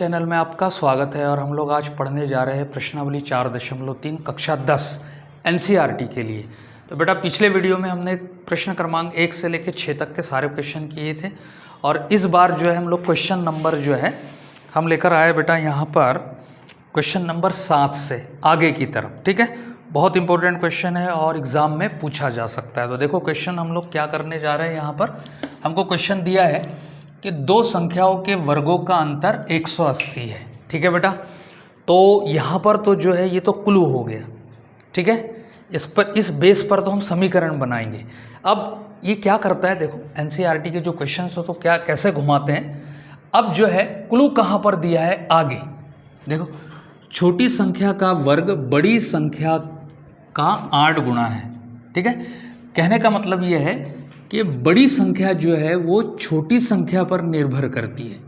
Channel में आपका स्वागत है और हम लोग आज पढ़ने जा रहे हैं प्रश्नावली 4.3 कक्षा 10 एनसीईआरटी के लिए। तो बेटा पिछले वीडियो में हमने प्रश्न क्रमांक 1 से लेकर 6 तक के सारे क्वेश्चन किए थे और इस बार जो है हम लोग क्वेश्चन नंबर जो है हम लेकर आए बेटा यहाँ पर क्वेश्चन नंबर 7 से आगे की तरफ। ठीक है, बहुत इंपॉर्टेंट क्वेश्चन है और एग्ज़ाम में पूछा जा सकता है। तो देखो क्वेश्चन हम लोग क्या करने जा रहे हैं। यहाँ पर हमको क्वेश्चन दिया है कि दो संख्याओं के वर्गों का अंतर 180 है। ठीक है बेटा, तो यहाँ पर तो जो है ये तो क्लू हो गया। ठीक है, इस बेस पर तो हम समीकरण बनाएंगे। अब ये क्या करता है, देखो एनसीईआरटी के जो क्वेश्चन हो तो क्या कैसे घुमाते हैं। अब जो है क्लू कहाँ पर दिया है, आगे देखो, छोटी संख्या का वर्ग बड़ी संख्या का 8 गुना है। ठीक है, कहने का मतलब ये है कि बड़ी संख्या जो है वो छोटी संख्या पर निर्भर करती है।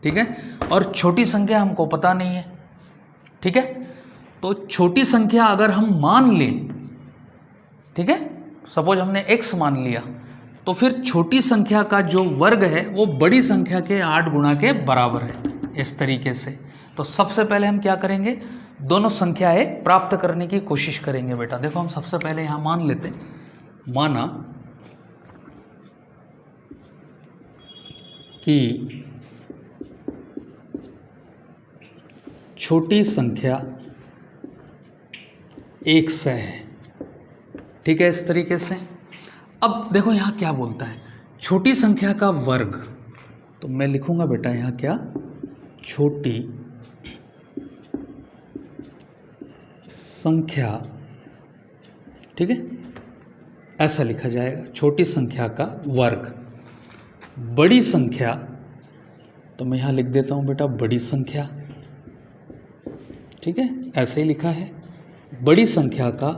ठीक है, और छोटी संख्या हमको पता नहीं है। ठीक है, तो छोटी संख्या अगर हम मान लें, ठीक है, सपोज हमने x मान लिया, तो फिर छोटी संख्या का जो वर्ग है वो बड़ी संख्या के 8 गुना के बराबर है, इस तरीके से। तो सबसे पहले हम क्या करेंगे, दोनों संख्याएं प्राप्त करने की कोशिश करेंगे बेटा। देखो हम सबसे पहले यहाँ मान लेते हैं, माना कि छोटी संख्या 100 है। ठीक है, इस तरीके से। अब देखो यहाँ क्या बोलता है, छोटी संख्या का वर्ग, तो मैं लिखूंगा बेटा यहाँ क्या, छोटी संख्या, ठीक है, ऐसा लिखा जाएगा, छोटी संख्या का वर्ग बड़ी संख्या, तो मैं यहाँ लिख देता हूँ बेटा बड़ी संख्या। ठीक है, ऐसे ही लिखा है, बड़ी संख्या का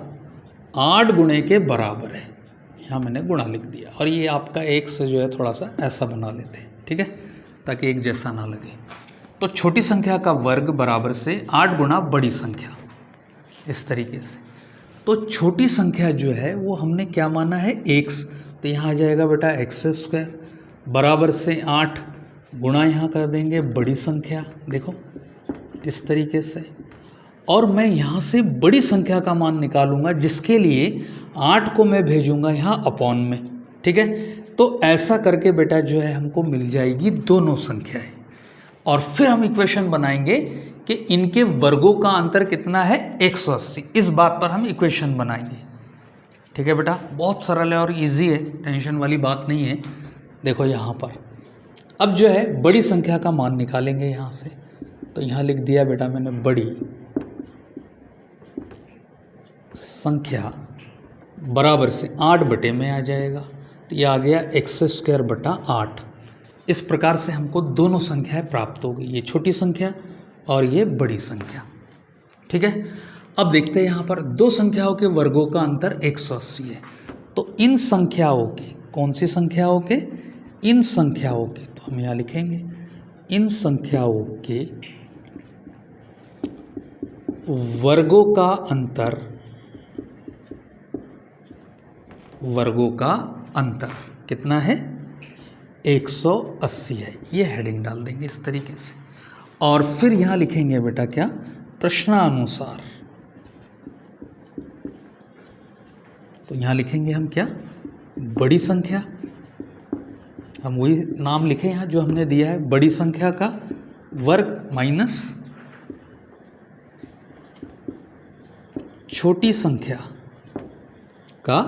8 गुणे के बराबर है। यहाँ मैंने गुणा लिख दिया और ये आपका एक से जो है थोड़ा सा ऐसा बना लेते हैं। ठीक है, ताकि एक जैसा ना लगे। तो छोटी संख्या का वर्ग बराबर से 8 गुना बड़ी संख्या, इस तरीके से। तो छोटी संख्या जो है वो हमने क्या माना है, x, तो यहाँ आ जाएगा बेटा x² बराबर से 8 गुणा यहाँ कर देंगे बड़ी संख्या, देखो इस तरीके से। और मैं यहाँ से बड़ी संख्या का मान निकालूंगा, जिसके लिए 8 को मैं भेजूंगा यहाँ अपॉन में। ठीक है, तो ऐसा करके बेटा जो है हमको मिल जाएगी दोनों संख्याएं और फिर हम इक्वेशन बनाएंगे कि इनके वर्गों का अंतर कितना है, 180। इस बात पर हम इक्वेशन बनाएंगे। ठीक है बेटा, बहुत सरल है और इजी है, टेंशन वाली बात नहीं है। देखो यहाँ पर अब जो है बड़ी संख्या का मान निकालेंगे यहाँ से, तो यहाँ लिख दिया बेटा मैंने बड़ी संख्या बराबर से 8 बटे में आ जाएगा, तो ये आ गया x² बटा 8। इस प्रकार से हमको दोनों संख्याएं प्राप्त होगी, ये छोटी संख्या और ये बड़ी संख्या। ठीक है, अब देखते हैं यहाँ पर दो संख्याओं के वर्गों का अंतर 180 है। तो इन संख्याओं के, कौन सी संख्याओं के, इन संख्याओं के, तो हम यहाँ लिखेंगे इन संख्याओं के वर्गों का अंतर, वर्गों का अंतर कितना है, 180 है। ये हेडिंग डाल देंगे इस तरीके से और फिर यहाँ लिखेंगे बेटा क्या, प्रश्नानुसार। तो यहाँ लिखेंगे हम क्या, बड़ी संख्या, हम वही नाम लिखे यहाँ जो हमने दिया है, बड़ी संख्या का वर्ग माइनस छोटी संख्या का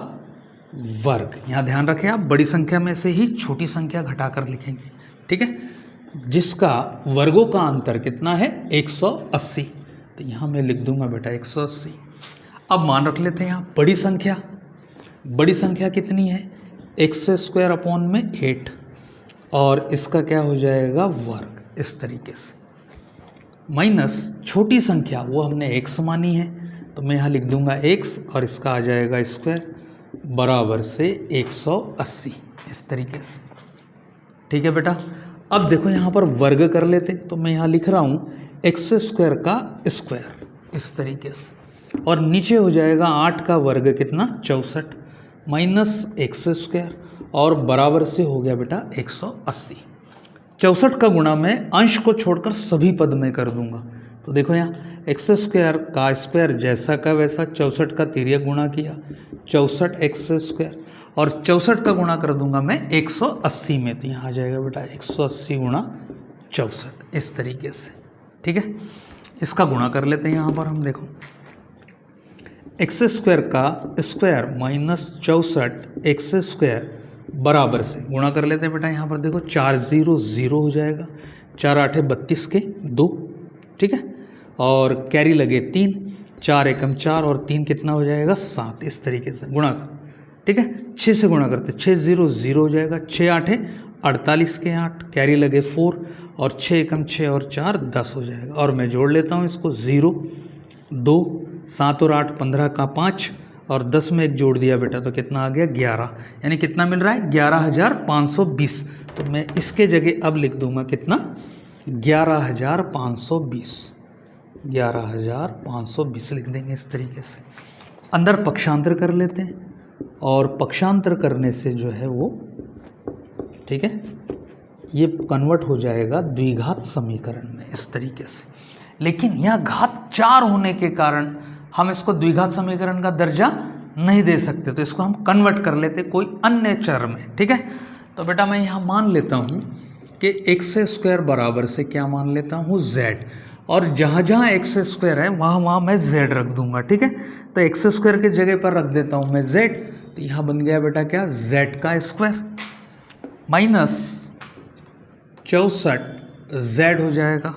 वर्ग। यहाँ ध्यान रखें आप, बड़ी संख्या में से ही छोटी संख्या घटाकर लिखेंगे। ठीक है, जिसका वर्गों का अंतर कितना है, 180। तो यहाँ मैं लिख दूंगा बेटा 180। अब मान रख लेते हैं यहाँ बड़ी संख्या, बड़ी संख्या कितनी है, x² अपॉन में 8 और इसका क्या हो जाएगा वर्ग, इस तरीके से, माइनस छोटी संख्या वो हमने x मानी है, तो मैं यहाँ लिख दूंगा x और इसका आ जाएगा स्क्वायर बराबर से 180, इस तरीके से। ठीक है बेटा, अब देखो यहाँ पर वर्ग कर लेते, तो मैं यहाँ लिख रहा हूँ x² का स्क्वायर, इस तरीके से, और नीचे हो जाएगा 8 का वर्ग कितना, 64 माइनस x² और बराबर से हो गया बेटा 180। 64 का गुणा मैं अंश को छोड़कर सभी पद में कर दूंगा। तो देखो यहाँ एक्स स्क्वायर का स्क्वायर जैसा का वैसा 64 का तिर्यक गुणा किया 64 एक्स स्क्वायर, और 64 का गुणा कर दूंगा मैं 180 में, तो यहाँ आ जाएगा बेटा 180 गुणा 64 इस तरीके से। ठीक है, इसका गुणा कर लेते हैं यहाँ पर हम। देखो एक्स स्क्वायर का स्क्वायर माइनस 64 एक्स स्क्वायर बराबर से गुणा कर लेते हैं बेटा। यहाँ पर देखो 4 0 0 हो जाएगा, 4 8 32 के 2, ठीक है, और कैरी लगे 3, 4 एकम 4 और 3 कितना हो जाएगा 7, इस तरीके से गुणा। ठीक है, 6 से गुणा करते 6 0 0 हो जाएगा, 6 8 48 के 8, कैरी लगे 4 और 6 एकम 6 और 4 10 हो जाएगा। और मैं जोड़ लेता हूँ इसको 0 2 7 और 8 15 का 5 और 10 में एक जोड़ दिया बेटा तो कितना आ गया 11, यानी कितना मिल रहा है 11,520। तो मैं इसके जगह अब लिख दूंगा कितना 11,520, 11,520 लिख देंगे इस तरीके से। अंदर पक्षांतर कर लेते हैं और पक्षांतर करने से जो है वो, ठीक है, ये कन्वर्ट हो जाएगा द्विघात समीकरण में इस तरीके से। लेकिन यह घात 4 होने के कारण हम इसको द्विघात समीकरण का दर्जा नहीं दे सकते, तो इसको हम कन्वर्ट कर लेते कोई अन्य चर में। ठीक है, तो बेटा मैं यहाँ मान लेता हूँ कि एक्स स्क्वायर बराबर से क्या मान लेता हूँ z, और जहाँ जहाँ एक्स स्क्वायर है वहाँ वहाँ मैं z रख दूंगा। ठीक है, तो एक्स स्क्वायर की जगह पर रख देता हूँ मैं z, तो यहाँ बन गया बेटा क्या z का स्क्वायर माइनस 64 z हो जाएगा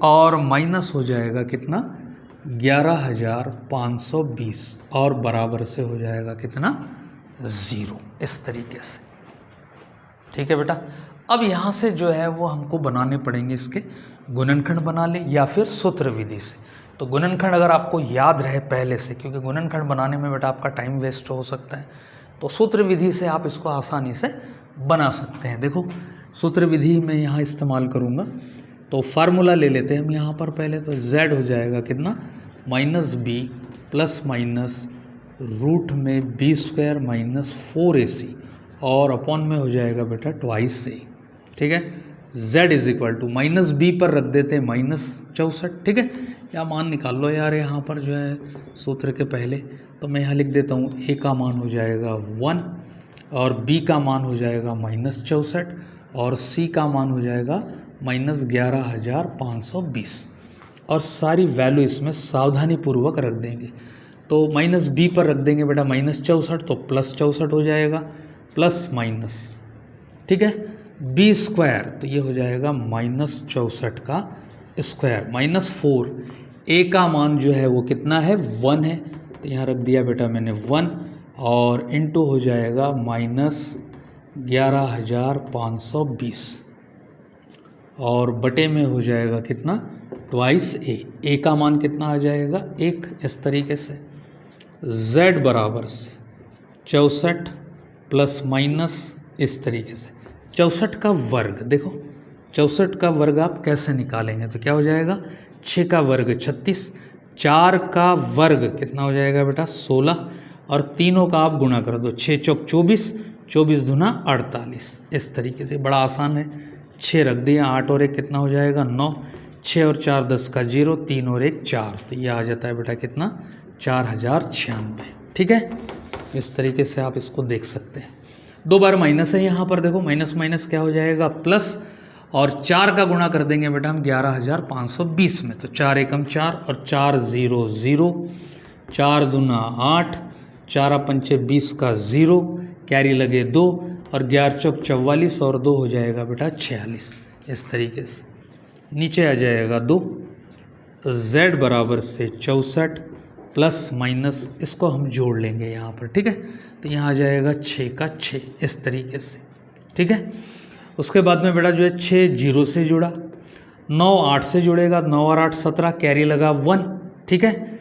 और माइनस हो जाएगा कितना 11,520 और बराबर से हो जाएगा कितना 0, इस तरीके से। ठीक है बेटा, अब यहाँ से जो है वो हमको बनाने पड़ेंगे इसके गुणनखंड बना ले या फिर सूत्र विधि से। तो गुणनखंड अगर आपको याद रहे पहले से, क्योंकि गुणनखंड बनाने में बेटा आपका टाइम वेस्ट हो सकता है, तो सूत्र विधि से आप इसको आसानी से बना सकते हैं। देखो सूत्र विधि में यहाँ इस्तेमाल करूँगा, तो फार्मूला ले लेते हैं हम यहाँ पर पहले। तो z हो जाएगा कितना -b प्लस माइनस रूट में b² माइनस 4ac और अपॉन में हो जाएगा बेटा ट्वाइस से। ठीक है, z is equal to -b पर रख देते हैं -64। ठीक है, या मान निकाल लो यार यहाँ पर जो है सूत्र के पहले, तो मैं यहाँ लिख देता हूँ a का मान हो जाएगा 1 और b का मान हो जाएगा -64 और c का मान हो जाएगा -11,520 और सारी वैल्यू इसमें सावधानी पूर्वक रख देंगे। तो -b पर रख देंगे बेटा -64, तो +64 हो जाएगा प्लस माइनस, ठीक है, b² तो ये हो जाएगा -64 का स्क्वायर -4, a का मान जो है वो कितना है 1 है, तो यहाँ रख दिया बेटा मैंने 1 और इनटू हो जाएगा -11,520 और बटे में हो जाएगा कितना ट्वाइस a का मान कितना आ जाएगा 1, इस तरीके से। z बराबर से 64 प्लस माइनस इस तरीके से 64 का वर्ग। देखो 64 का वर्ग आप कैसे निकालेंगे, तो क्या हो जाएगा 6 का वर्ग 36, 4 का वर्ग कितना हो जाएगा बेटा 16 और तीनों का आप गुणा कर दो, 6 चौक 24, 24 दूना 48, इस तरीके से। बड़ा आसान है, 6 रख दिया, 8 और 1 कितना हो जाएगा 9, 6 और 4 10 का 0, 3 और 1 4, तो ये आ जाता है बेटा कितना 4096। ठीक है, इस तरीके से आप इसको देख सकते हैं। 2 बार माइनस है यहाँ पर, देखो माइनस माइनस क्या हो जाएगा प्लस, और 4 का गुणा कर देंगे बेटा हम 11,520 में, तो 4 एकम 4 और 4 0 0, 4 दूना 8, 4 पंचे 20 का 0, कैरी लगे 2 और 11 चौक 44 और 2 हो जाएगा बेटा 46, इस तरीके से। नीचे आ जाएगा 2, z बराबर से 64 प्लस माइनस इसको हम जोड़ लेंगे यहाँ पर। ठीक है, तो यहाँ आ जाएगा 6 का 6, इस तरीके से। ठीक है, उसके बाद में बेटा जो है 6 0 से जुड़ा, 9 8 से जुड़ेगा, 9 और 8 17, कैरी लगा 1। ठीक है,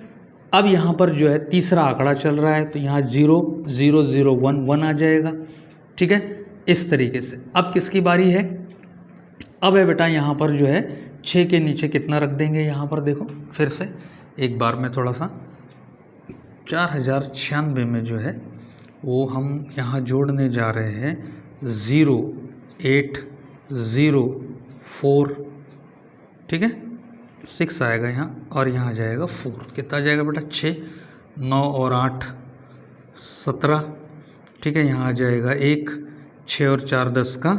अब यहाँ पर जो है तीसरा आंकड़ा चल रहा है, तो यहाँ 0 0 0 1 1 आ जाएगा। ठीक है, इस तरीके से। अब किसकी बारी है, अब है बेटा यहाँ पर जो है 6 के नीचे कितना रख देंगे, यहाँ पर देखो फिर से एक बार में थोड़ा सा 4096 में जो है वो हम यहाँ जोड़ने जा रहे हैं 0 8 0 4, ठीक है, 6 आएगा यहाँ और यहाँ आ जाएगा 4। कितना आ जाएगा बेटा 6, 9 और 8 17, ठीक है, यहाँ आ जाएगा 1, 6 और 4 10 का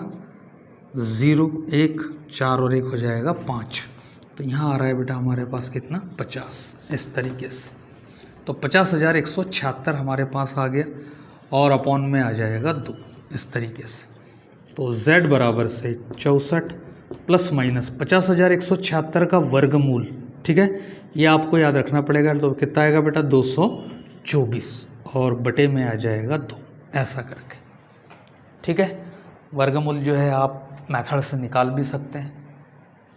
0, 1 4 और 1 हो जाएगा 5। तो यहाँ आ रहा है बेटा हमारे पास कितना 50, इस तरीके से। तो 50,176 हमारे पास आ गया और अपॉन में आ जाएगा 2, इस तरीके से। तो z बराबर से 64 प्लस माइनस 50,176 का वर्गमूल, ठीक है, ये आपको याद रखना पड़ेगा। तो कितना आएगा बेटा 224 और बटे में आ जाएगा 2, ऐसा करके, ठीक है। वर्गमूल जो है आप मेथड से निकाल भी सकते हैं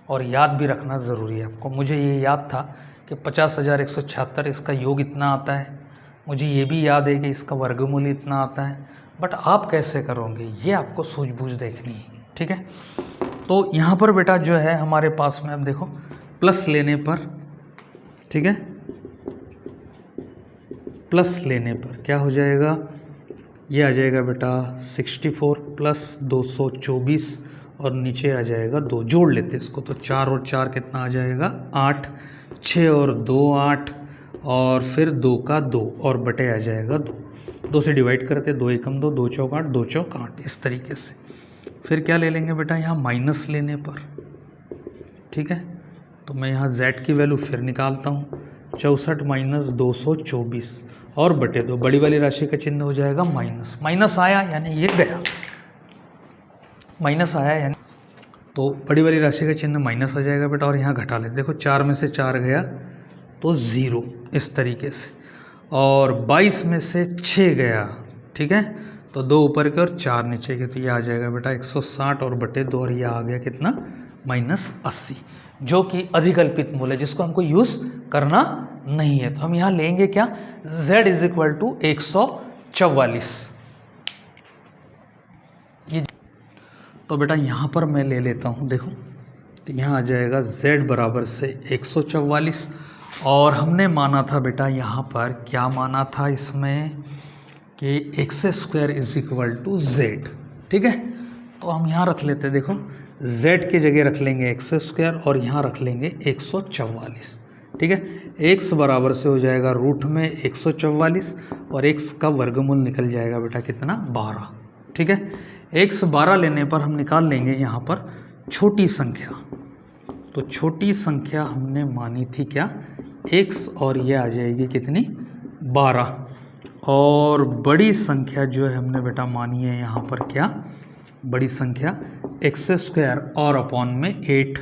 और याद भी रखना ज़रूरी है आपको। मुझे ये याद था कि 50,176 इसका योग इतना आता है, मुझे ये भी याद है कि इसका वर्गमूल इतना आता है, बट आप कैसे करोगे ये आपको सूझबूझ देखनी है, ठीक है। तो यहाँ पर बेटा जो है हमारे पास में अब देखो प्लस लेने पर, ठीक है, प्लस लेने पर क्या हो जाएगा, ये आ जाएगा बेटा 64 प्लस 224 और नीचे आ जाएगा 2, जोड़ लेते इसको, तो 4 और 4 कितना आ जाएगा 8, 6 और 2 8 और फिर 2 का 2 और बटे आ जाएगा 2, 2 से डिवाइड करते 2 एकम 2, 2 चौक 8, 2 चौक 8, इस तरीके से। फिर क्या ले लेंगे बेटा यहाँ माइनस लेने पर, ठीक है, तो मैं यहाँ z की वैल्यू फिर निकालता हूँ, 64 माइनस 224 और बटे 2, बड़ी वाली राशि का चिन्ह हो जाएगा माइनस, माइनस आया यानी ये गया, माइनस आया यानी तो बड़ी वाली राशि का चिन्ह माइनस आ जाएगा बेटा। और यहाँ घटा लेते, देखो 4 में से 4 गया तो 0, इस तरीके से, और 22 में से 6 गया, ठीक है, तो 2 ऊपर के और 4 नीचे के, तो ये आ जाएगा बेटा 160 और बटे 2 और ये आ गया कितना -80, जो कि अधिकल्पित मूल है जिसको हमको यूज़ करना नहीं है। तो हम यहाँ लेंगे क्या, z इज इक्वल टू 144। ये तो बेटा यहाँ पर मैं ले लेता हूँ, देखो तो यहाँ आ जाएगा z बराबर से 144 और हमने माना था बेटा यहाँ पर क्या माना था इसमें कि x² is equal to z, ठीक है। तो हम यहाँ रख लेते हैं, देखो z की जगह रख लेंगे x² और यहाँ रख लेंगे 144, ठीक है। x बराबर से हो जाएगा रूट में 144 और x का वर्गमूल निकल जाएगा बेटा कितना 12, ठीक है। x 12 लेने पर हम निकाल लेंगे यहाँ पर छोटी संख्या, तो छोटी संख्या हमने मानी थी क्या x और ये आ जाएगी कितनी 12, और बड़ी संख्या जो है हमने बेटा मानी है यहाँ पर क्या, बड़ी संख्या x² और अपॉन में 8,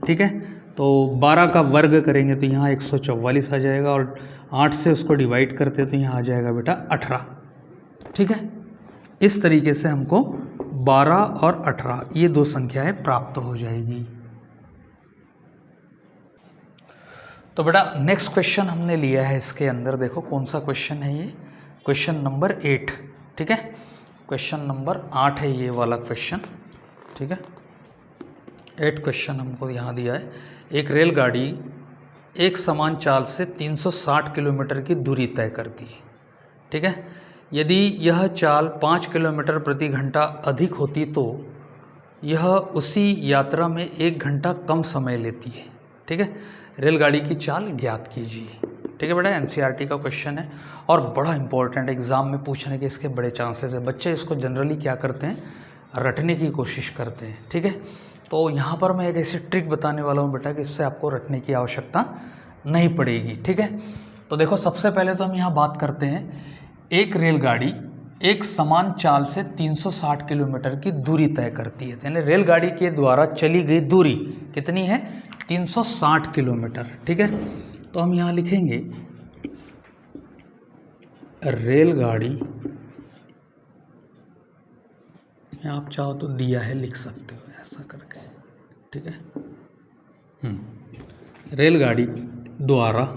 ठीक है। तो 12 का वर्ग करेंगे तो यहाँ 144 आ जाएगा और 8 से उसको डिवाइड करते तो यहाँ आ जाएगा बेटा 18, ठीक है। इस तरीके से हमको 12 और 18 ये दो संख्याएं प्राप्त हो जाएगी। तो बेटा नेक्स्ट क्वेश्चन हमने लिया है इसके अंदर, देखो कौन सा क्वेश्चन है ये, क्वेश्चन नंबर 8, ठीक है, क्वेश्चन नंबर 8 है ये वाला क्वेश्चन, ठीक है। 8 क्वेश्चन हमको यहाँ दिया है, एक रेलगाड़ी एक समान चाल से 360 किलोमीटर की दूरी तय करती है, ठीक है। यदि यह चाल 5 किलोमीटर प्रति घंटा अधिक होती तो यह उसी यात्रा में 1 घंटा कम समय लेती है, ठीक है। रेलगाड़ी की चाल ज्ञात कीजिए, ठीक है बेटा। एनसीईआरटी का क्वेश्चन है और बड़ा इंपॉर्टेंट, एग्ज़ाम में पूछने के इसके बड़े चांसेस है। बच्चे इसको जनरली क्या करते हैं, रटने की कोशिश करते हैं, ठीक है। तो यहाँ पर मैं एक ऐसी ट्रिक बताने वाला हूँ बेटा कि इससे आपको रटने की आवश्यकता नहीं पड़ेगी, ठीक है। तो देखो सबसे पहले तो हम यहाँ बात करते हैं, एक रेलगाड़ी एक समान चाल से 360 किलोमीटर की दूरी तय करती है, यानी रेलगाड़ी के द्वारा चली गई दूरी कितनी है 360 किलोमीटर, ठीक है। तो हम यहाँ लिखेंगे रेलगाड़ी, आप चाहो तो दिया है लिख सकते हो ऐसा करके, ठीक है। रेलगाड़ी द्वारा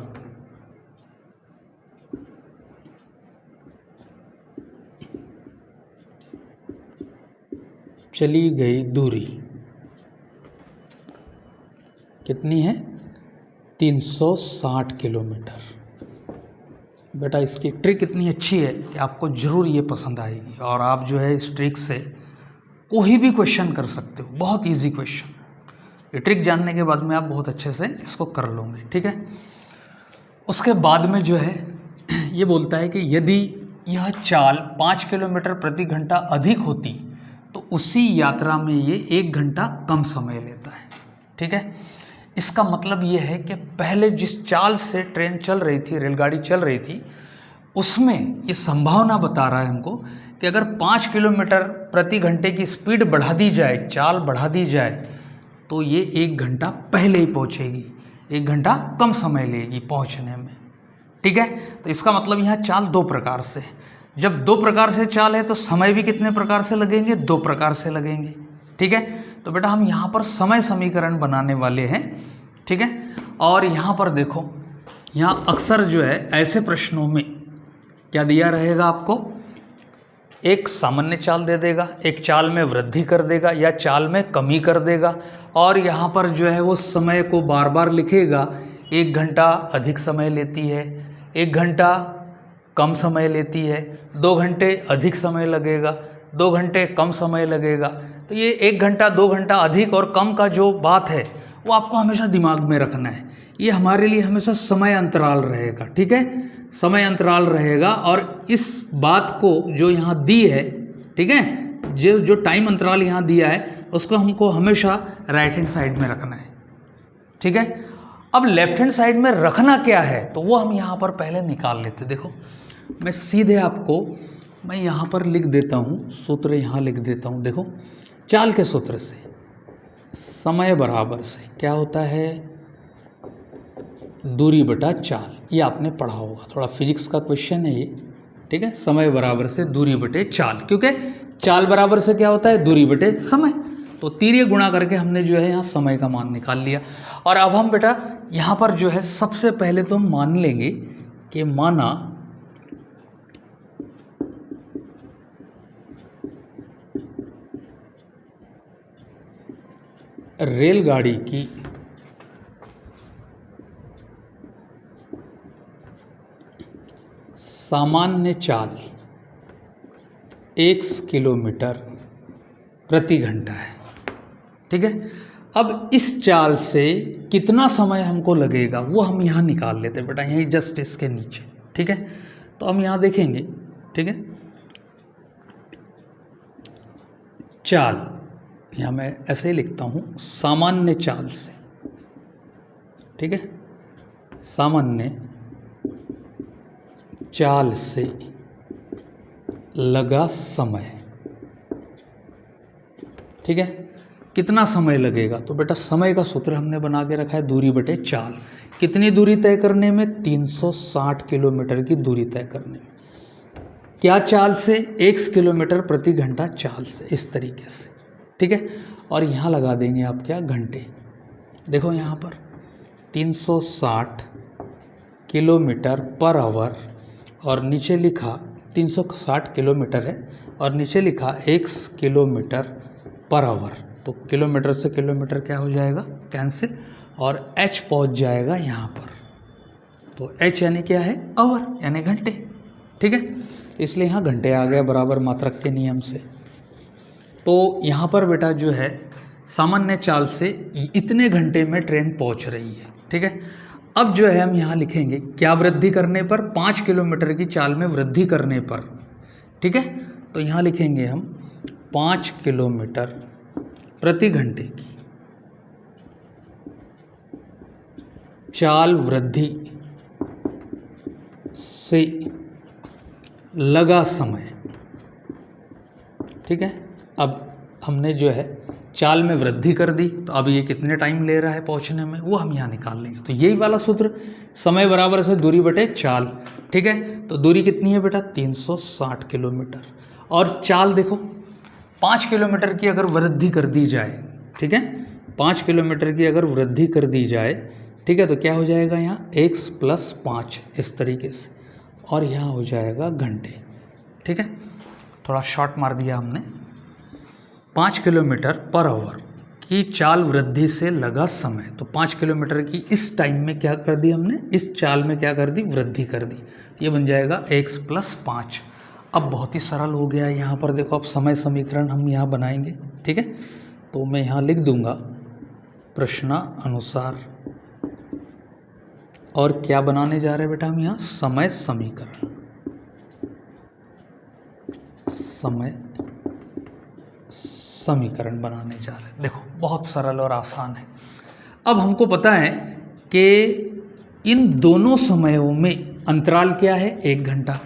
चली गई दूरी कितनी है 360 किलोमीटर। बेटा इसकी ट्रिक इतनी अच्छी है कि आपको ज़रूर ये पसंद आएगी और आप जो है इस ट्रिक से कोई भी क्वेश्चन कर सकते हो, बहुत इजी क्वेश्चन। ये ट्रिक जानने के बाद में आप बहुत अच्छे से इसको कर लोगे, ठीक है। उसके बाद में जो है ये बोलता है कि यदि यह चाल 5 किलोमीटर प्रति घंटा अधिक होती तो उसी यात्रा में ये 1 घंटा कम समय लेता है, ठीक है। इसका मतलब ये है कि पहले जिस चाल से ट्रेन चल रही थी, रेलगाड़ी चल रही थी, उसमें ये संभावना बता रहा है हमको कि अगर 5 किलोमीटर प्रति घंटे की स्पीड बढ़ा दी जाए, चाल बढ़ा दी जाए, तो ये 1 घंटा पहले ही पहुंचेगी, 1 घंटा कम समय लेगी पहुंचने में, ठीक है। तो इसका मतलब यहाँ चाल 2 प्रकार से है। जब 2 प्रकार से चाल है तो समय भी कितने प्रकार से लगेंगे? 2 प्रकार से लगेंगे, ठीक है। तो बेटा हम यहाँ पर समय समीकरण बनाने वाले हैं, ठीक है। और यहाँ पर देखो, यहाँ अक्सर जो है ऐसे प्रश्नों में क्या दिया रहेगा आपको, एक सामान्य चाल दे देगा, एक चाल में वृद्धि कर देगा या चाल में कमी कर देगा, और यहाँ पर जो है वो समय को बार बार लिखेगा। 1 घंटा अधिक समय लेती है, 1 घंटा कम समय लेती है, 2 घंटे अधिक समय लगेगा, 2 घंटे कम समय लगेगा। तो ये 1 घंटा 2 घंटा अधिक और कम का जो बात है वो आपको हमेशा दिमाग में रखना है। ये हमारे लिए हमेशा समय अंतराल रहेगा, ठीक है, समय अंतराल रहेगा। और इस बात को जो यहाँ दी है, ठीक है, जो टाइम अंतराल यहाँ दिया है उसको हमको हमेशा राइट हैंड साइड में रखना है, ठीक है। अब लेफ्ट हैंड साइड में रखना क्या है तो वो हम यहाँ पर पहले निकाल लेते। देखो मैं सीधे आपको मैं यहाँ पर लिख देता हूँ, सूत्र यहाँ लिख देता हूँ। देखो चाल के सूत्र से समय बराबर से क्या होता है, दूरी बटा चाल। ये आपने पढ़ा होगा, थोड़ा फिजिक्स का क्वेश्चन है ये, ठीक है। समय बराबर से दूरी बटे चाल, क्योंकि चाल बराबर से क्या होता है, दूरी बटे समय। तो तीर्य गुणा करके हमने जो है यहाँ समय का मान निकाल लिया। और अब हम बेटा यहाँ पर जो है सबसे पहले तो हम मान लेंगे कि माना रेलगाड़ी की सामान्य चाल 1 किलोमीटर प्रति घंटा है, ठीक है। अब इस चाल से कितना समय हमको लगेगा वो हम यहाँ निकाल लेते हैं बेटा, यहीं जस्ट इसके नीचे, ठीक है। तो हम यहाँ देखेंगे, ठीक है, चाल यहाँ मैं ऐसे ही लिखता हूँ, सामान्य चाल से, ठीक है, सामान्य चाल से लगा समय, ठीक है। कितना समय लगेगा तो बेटा समय का सूत्र हमने बना के रखा है दूरी बटे चाल। कितनी दूरी तय करने में, 360 किलोमीटर की दूरी तय करने में। क्या चाल से, 1 किलोमीटर प्रति घंटा चाल से, इस तरीके से, ठीक है। और यहाँ लगा देंगे आप क्या, घंटे। देखो यहाँ पर 360 किलोमीटर पर आवर और नीचे लिखा 360 किलोमीटर है और नीचे लिखा 1 किलोमीटर पर आवर। तो किलोमीटर से किलोमीटर क्या हो जाएगा, कैंसिल, और h पहुंच जाएगा यहाँ पर। तो h यानी क्या है, आवर यानी घंटे, ठीक है। इसलिए यहाँ घंटे आ गया बराबर मात्रक के नियम से। तो यहाँ पर बेटा जो है सामान्य चाल से इतने घंटे में ट्रेन पहुँच रही है, ठीक है। अब जो है हम यहाँ लिखेंगे क्या वृद्धि करने पर, 5 किलोमीटर की चाल में वृद्धि करने पर, ठीक है। तो यहाँ लिखेंगे हम 5 किलोमीटर प्रति घंटे की चाल वृद्धि से लगा समय, ठीक है। अब हमने जो है चाल में वृद्धि कर दी, तो अब ये कितने टाइम ले रहा है पहुंचने में वो हम यहाँ निकाल लेंगे। तो यही वाला सूत्र, समय बराबर से दूरी बटे चाल, ठीक है। तो दूरी कितनी है बेटा, 360 किलोमीटर। और चाल देखो 5 किलोमीटर की अगर वृद्धि कर दी जाए, ठीक है, 5 किलोमीटर की अगर वृद्धि कर दी जाए, ठीक है, तो क्या हो जाएगा यहाँ x + 5 इस तरीके से, और यहाँ हो जाएगा घंटे, ठीक है। थोड़ा शॉर्ट मार दिया हमने। 5 किलोमीटर पर आवर की चाल वृद्धि से लगा समय, तो 5 किलोमीटर की इस टाइम में क्या कर दी हमने, इस चाल में क्या कर दी, वृद्धि कर दी। ये बन जाएगा x + 5। अब बहुत ही सरल हो गया है। यहाँ पर देखो अब समय समीकरण हम यहाँ बनाएंगे, ठीक है। तो मैं यहाँ लिख दूंगा प्रश्नानुसार, और क्या बनाने जा रहे हैं बेटा हम यहाँ, समय समीकरण, समय समीकरण बनाने जा रहे हैं। देखो बहुत सरल और आसान है। अब हमको पता है कि इन दोनों समयों में अंतराल क्या है, 1 घंटा,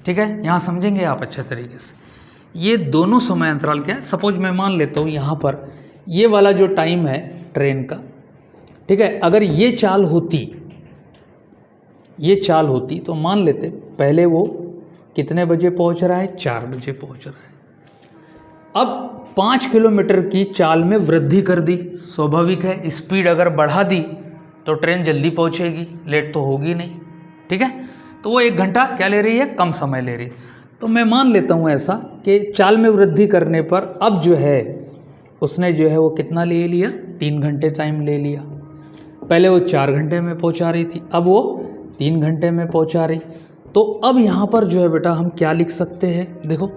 ठीक है। यहाँ समझेंगे आप अच्छे तरीके से। ये दोनों समय अंतराल क्या है, सपोज मैं मान लेता हूँ यहाँ पर ये वाला जो टाइम है ट्रेन का, ठीक है, अगर ये चाल होती तो मान लेते पहले वो कितने बजे पहुँच रहा है, 4 बजे पहुँच रहा है। अब 5 किलोमीटर की चाल में वृद्धि कर दी, स्वाभाविक है स्पीड अगर बढ़ा दी तो ट्रेन जल्दी पहुँचेगी, लेट तो होगी नहीं, ठीक है। तो वो 1 घंटा क्या ले रही है, कम समय ले रही है। तो मैं मान लेता हूँ ऐसा कि चाल में वृद्धि करने पर अब जो है उसने जो है वो कितना ले लिया, 3 घंटे टाइम ले लिया। पहले वो 4 घंटे में पहुँचा रही थी, अब वो 3 घंटे में पहुँचा रही। तो अब यहाँ पर जो है बेटा हम क्या लिख सकते हैं, देखो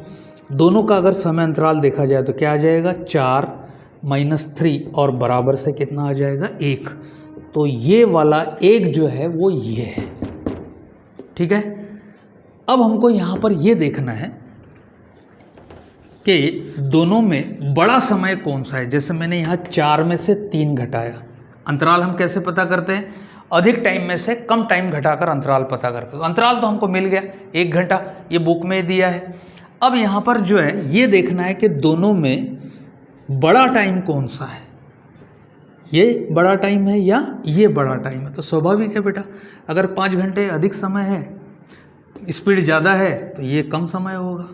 दोनों का अगर समय अंतराल देखा जाए तो क्या आ जाएगा, 4 - 3 और बराबर से कितना आ जाएगा, 1। तो ये वाला 1 जो है वो ये है, ठीक है। अब हमको यहाँ पर ये देखना है कि दोनों में बड़ा समय कौन सा है। जैसे मैंने यहाँ 4 में से 3 घटाया, अंतराल हम कैसे पता करते हैं, अधिक टाइम में से कम टाइम घटाकर अंतराल पता करते हैं। तो अंतराल तो हमको मिल गया 1 घंटा, ये बुक में दिया है। अब यहाँ पर जो है ये देखना है कि दोनों में बड़ा टाइम कौन सा है, ये बड़ा टाइम है या ये बड़ा टाइम है। तो स्वाभाविक है बेटा, अगर 5 घंटे अधिक समय है, स्पीड ज़्यादा है तो ये कम समय होगा,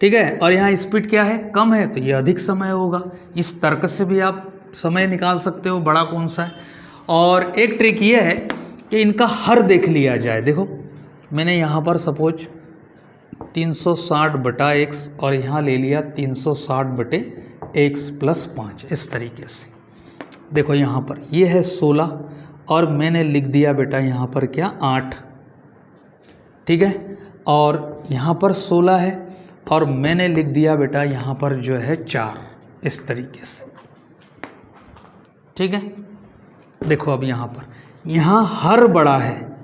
ठीक है। और यहाँ स्पीड क्या है, कम है, तो ये अधिक समय होगा। इस तर्क से भी आप समय निकाल सकते हो बड़ा कौन सा है। और एक ट्रिक ये है कि इनका हर देख लिया जाए। देखो मैंने यहाँ पर सपोज 360/x और यहाँ ले लिया 360/x + 5, इस तरीके से। देखो यहाँ पर ये है 16 और मैंने लिख दिया बेटा यहाँ पर क्या, 8, ठीक है। और यहाँ पर 16 है और मैंने लिख दिया बेटा यहाँ पर जो है 4, इस तरीके से, ठीक है। देखो अब यहाँ हर बड़ा है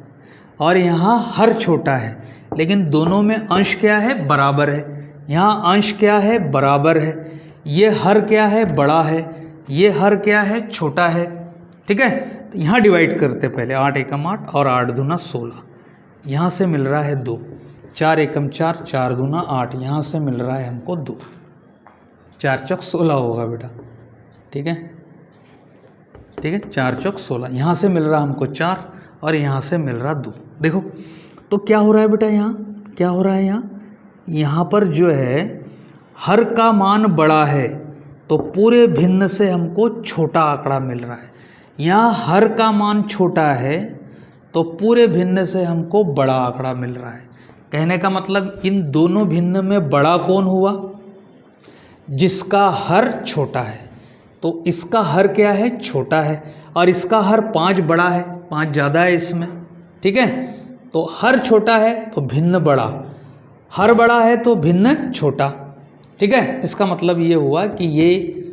और यहाँ हर छोटा है, लेकिन दोनों में अंश क्या है, बराबर है। यहाँ अंश क्या है, बराबर है। ये हर क्या है, बड़ा है, ये हर क्या है, छोटा है, ठीक है। तो यहाँ डिवाइड करते पहले, 8 एकम 8 और 8 दूना 16, यहाँ से मिल रहा है 2, 4 एकम 4, 4 दूना 8, यहाँ से मिल रहा है हमको 2, 4 चौक 16 होगा बेटा, ठीक है, ठीक है। 4 चौक 16, यहाँ से मिल रहा हमको 4 और यहाँ से मिल रहा 2। देखो तो क्या हो रहा है बेटा, यहाँ क्या हो रहा है, यहाँ पर जो है हर का मान बड़ा है तो पूरे भिन्न से हमको छोटा आंकड़ा मिल रहा है। यहाँ हर का मान छोटा है तो पूरे भिन्न से हमको बड़ा आंकड़ा मिल रहा है। कहने का मतलब इन दोनों भिन्न में बड़ा कौन हुआ, जिसका हर छोटा है। तो इसका हर क्या है, छोटा है, और इसका हर 5 बड़ा है, 5 ज़्यादा है इसमें, ठीक है। तो हर छोटा है तो भिन्न बड़ा, हर बड़ा है तो भिन्न छोटा, ठीक है। इसका मतलब ये हुआ कि ये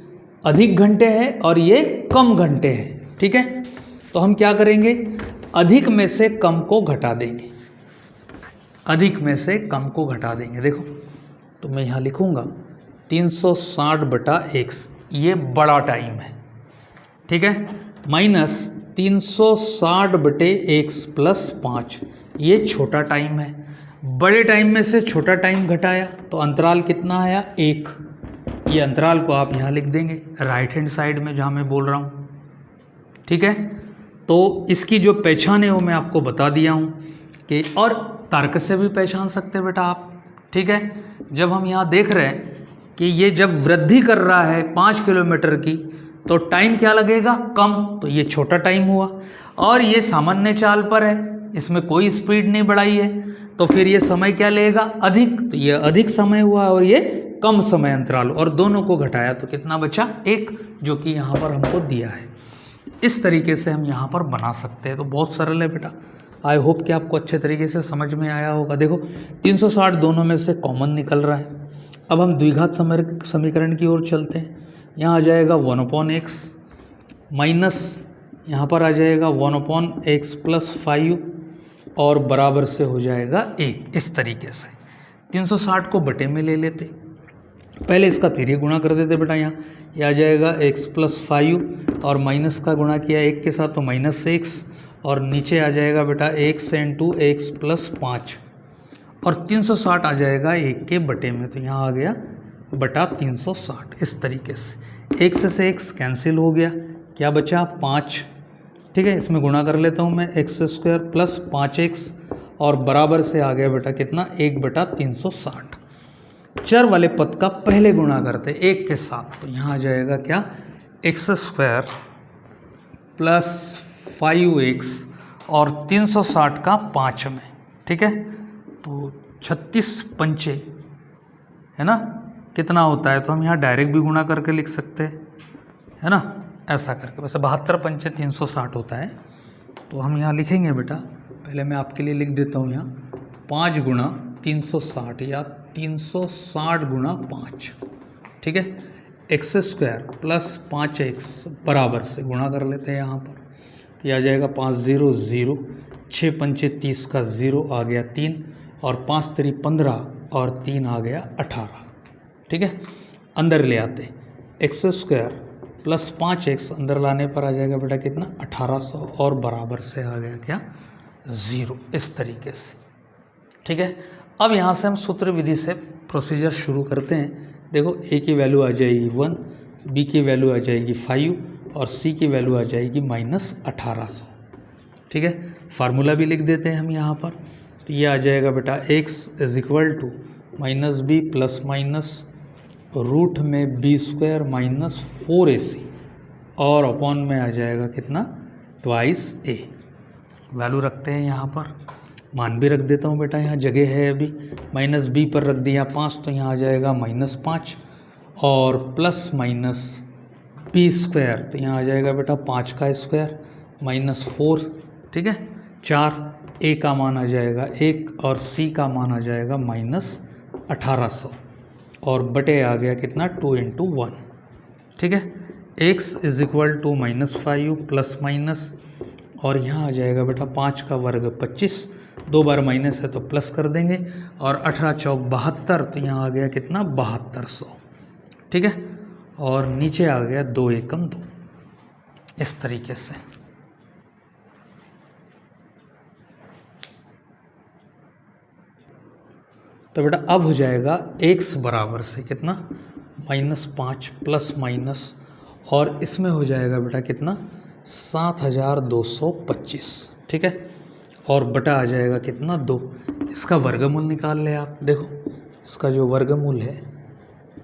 अधिक घंटे है और ये कम घंटे है, ठीक है। तो हम क्या करेंगे, अधिक में से कम को घटा देंगे, अधिक में से कम को घटा देंगे। देखो तो मैं यहाँ लिखूँगा 360/x, ये बड़ा टाइम है, ठीक है, माइनस 360/x + 5, ये छोटा टाइम है। बड़े टाइम में से छोटा टाइम घटाया तो अंतराल कितना आया, 1। ये अंतराल को आप यहाँ लिख देंगे राइट हैंड साइड में जहाँ मैं बोल रहा हूँ, ठीक है। तो इसकी जो पहचान है वो मैं आपको बता दिया हूँ कि, और तर्क से भी पहचान सकते हैं बेटा आप, ठीक है। जब हम यहाँ देख रहे हैं कि ये जब वृद्धि कर रहा है 5 किलोमीटर की तो टाइम क्या लगेगा, कम, तो ये छोटा टाइम हुआ। और ये सामान्य चाल पर है, इसमें कोई स्पीड नहीं बढ़ाई है, तो फिर ये समय क्या लेगा, अधिक, तो ये अधिक समय हुआ और ये कम समय अंतराल, और दोनों को घटाया तो कितना बचा, 1, जो कि यहाँ पर हमको दिया है। इस तरीके से हम यहाँ पर बना सकते हैं। तो बहुत सरल है बेटा, आई होप कि आपको अच्छे तरीके से समझ में आया होगा। देखो 360 दोनों में से कॉमन निकल रहा है। अब हम द्विघात समीकरण की ओर चलते हैं। यहाँ आ जाएगा 1/x माइनस यहाँ पर आ जाएगा 1/x प्लस 5 और बराबर से हो जाएगा 1। इस तरीके से 360 को बटे में ले लेते, पहले इसका तिर्यक गुणा कर देते बेटा। यहाँ यह आ जाएगा x प्लस 5 और माइनस का गुणा किया 1 के साथ तो माइनस x, और नीचे आ जाएगा बेटा x इंटू x प्लस 5 और 360 आ जाएगा 1 के बटे में, तो यहाँ आ गया बटा 360। इस तरीके से x से x कैंसिल हो गया, क्या बचा 5। ठीक है, इसमें गुणा कर लेता हूँ मैं x² प्लस 5x और बराबर से आ गया बेटा कितना 1/360। चर वाले पद का पहले गुणा करते 1 के साथ, तो यहाँ आ जाएगा क्या x² प्लस 5x और 360 का 5 में। ठीक है, तो 36 पंचे है ना कितना होता है, तो हम यहाँ डायरेक्ट भी गुणा करके लिख सकते हैं, है ना, ऐसा करके। वैसे 72 पंचे 360 होता है, तो हम यहाँ लिखेंगे बेटा, पहले मैं आपके लिए लिख देता हूँ यहाँ 5 गुणा 360 या 360 गुणा 5। ठीक है, x² प्लस 5x बराबर से गुणा कर लेते हैं यहाँ पर, तो यह आ जाएगा 5 0 0, 6 पंचे 30 का 0 आ गया 3 और 5 3 15 और 3 आ गया 18। ठीक है, अंदर ले आते x² प्लस 5x अंदर लाने पर आ जाएगा बेटा कितना 1800 और बराबर से आ गया क्या 0। इस तरीके से। ठीक है, अब यहाँ से हम सूत्र विधि से प्रोसीजर शुरू करते हैं। देखो a की वैल्यू आ जाएगी 1, b की वैल्यू आ जाएगी 5 और c की वैल्यू आ जाएगी -1800। ठीक है, फार्मूला भी लिख देते हैं हम यहाँ पर, तो ये आ जाएगा बेटा x = -b plus minus root में b² माइनस 4ac और अपॉन में आ जाएगा कितना 2a। वैल्यू रखते हैं यहाँ पर, मान भी रख देता हूँ बेटा, यहाँ जगह है अभी, -b पर रख दिया 5 तो यहाँ आ जाएगा -5 और प्लस माइनस b², तो यहाँ आ जाएगा बेटा 5 का स्क्वायर -4। ठीक है, 4, a का मान आ जाएगा 1 और c का मान आ जाएगा -1800 और बटे आ गया कितना 2 × 1। ठीक है, x = -5 प्लस माइनस और यहाँ आ जाएगा बेटा 5 का वर्ग 25, 2 बार माइनस है तो प्लस कर देंगे और 18 चौक 72, तो यहाँ आ गया कितना 7200। ठीक है, और नीचे आ गया 2 एकम 2। इस तरीके से। तो बेटा अब हो जाएगा x बराबर से कितना -5 प्लस माइनस और इसमें हो जाएगा बेटा कितना 7225। ठीक है, और बटा आ जाएगा कितना 2। इसका वर्गमूल निकाल ले आप। देखो इसका जो वर्गमूल है